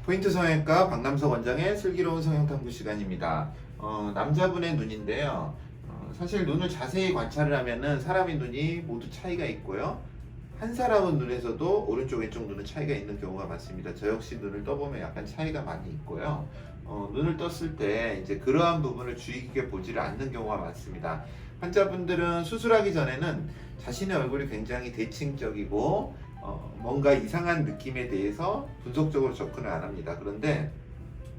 포인트 성형외과 박남석 원장의 슬기로운 성형탐구 시간입니다. 남자분의 눈인데요. 사실 눈을 자세히 관찰을 하면은 사람의 눈이 모두 차이가 있고요. 한 사람은 눈에서도 오른쪽 왼쪽 눈은 차이가 있는 경우가 많습니다. 저 역시 눈을 떠보면 약간 차이가 많이 있고요. 눈을 떴을 때 이제 그러한 부분을 주의 깊게 보지를 않는 경우가 많습니다. 환자분들은 수술하기 전에는 자신의 얼굴이 굉장히 대칭적이고 뭔가 이상한 느낌에 대해서 분석적으로 접근을 안 합니다. 그런데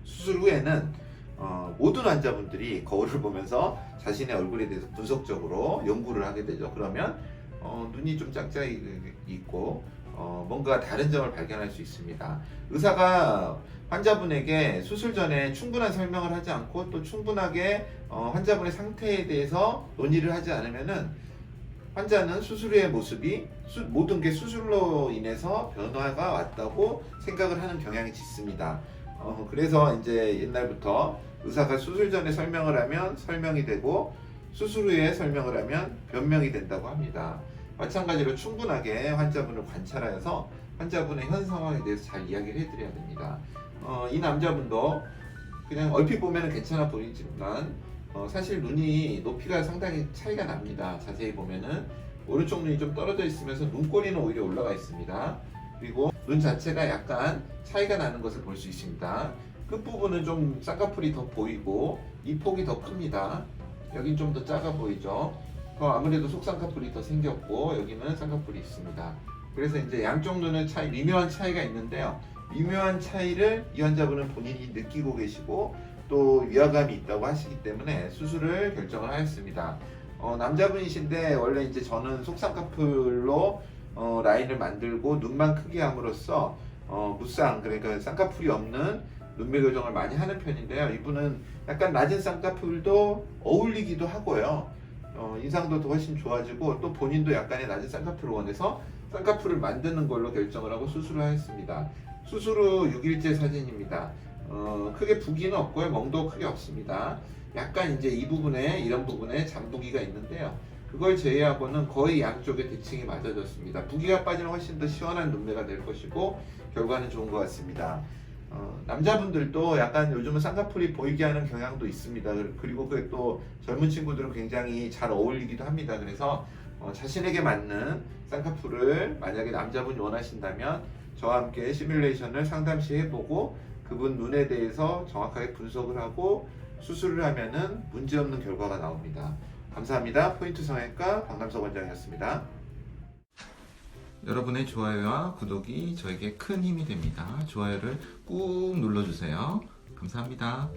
수술 후에는 모든 환자분들이 거울을 보면서 자신의 얼굴에 대해서 분석적으로 연구를 하게 되죠. 그러면 눈이 좀 짝짝이 있고 뭔가 다른 점을 발견할 수 있습니다. 의사가 환자분에게 수술 전에 충분한 설명을 하지 않고 또 충분하게 환자분의 상태에 대해서 논의를 하지 않으면은 환자는 수술 후의 모습이 모든 게 수술로 인해서 변화가 왔다고 생각을 하는 경향이 짙습니다. 그래서 이제 옛날부터 의사가 수술 전에 설명을 하면 설명이 되고 수술 후에 설명을 하면 변명이 된다고 합니다. 마찬가지로 충분하게 환자분을 관찰하여서 환자분의 현 상황에 대해서 잘 이야기를 해드려야 됩니다. 이 남자분도 그냥 얼핏 보면 괜찮아 보이지만 사실 눈이 높이가 상당히 차이가 납니다. 자세히 보면은 오른쪽 눈이 좀 떨어져 있으면서 눈꼬리는 오히려 올라가 있습니다. 그리고 눈 자체가 약간 차이가 나는 것을 볼 수 있습니다. 끝부분은 좀 쌍꺼풀이 더 보이고 이 폭이 더 큽니다. 여긴 좀 더 작아 보이죠. 아무래도 속쌍꺼풀이 더 생겼고 여기는 쌍꺼풀이 있습니다. 그래서 이제 양쪽 눈은 미묘한 차이가 있는데요. 미묘한 차이를 이 환자분은 본인이 느끼고 계시고 또 위화감이 있다고 하시기 때문에 수술을 결정을 하였습니다. 남자분이신데 원래 이제 저는 속쌍꺼풀로 라인을 만들고 눈만 크게 함으로써 무쌍 그러니까 쌍꺼풀이 없는 눈매 교정을 많이 하는 편인데요. 이분은 약간 낮은 쌍꺼풀도 어울리기도 하고요. 인상도 더 훨씬 좋아지고 또 본인도 약간의 낮은 쌍꺼풀을 원해서 쌍꺼풀을 만드는 걸로 결정을 하고 수술을 하였습니다. 수술 후 6일째 사진입니다. 크게 부기는 없고요. 멍도 크게 없습니다. 약간 이제 이 부분에 이런 부분에 잔부기가 있는데요. 그걸 제외하고는 거의 양쪽의 대칭이 맞아졌습니다. 부기가 빠지면 훨씬 더 시원한 눈매가 될 것이고 결과는 좋은 것 같습니다. 남자분들도 약간 요즘은 쌍꺼풀이 보이게 하는 경향도 있습니다. 그리고 그게 또 젊은 친구들은 굉장히 잘 어울리기도 합니다. 그래서 자신에게 맞는 쌍꺼풀을 만약에 남자분이 원하신다면 저와 함께 시뮬레이션을 상담시 해보고 그분 눈에 대해서 정확하게 분석을 하고 수술을 하면은 문제없는 결과가 나옵니다. 감사합니다. 포인트 성형외과 박남석 원장이었습니다. 여러분의 좋아요와 구독이 저에게 큰 힘이 됩니다. 좋아요를 꾹 눌러주세요. 감사합니다.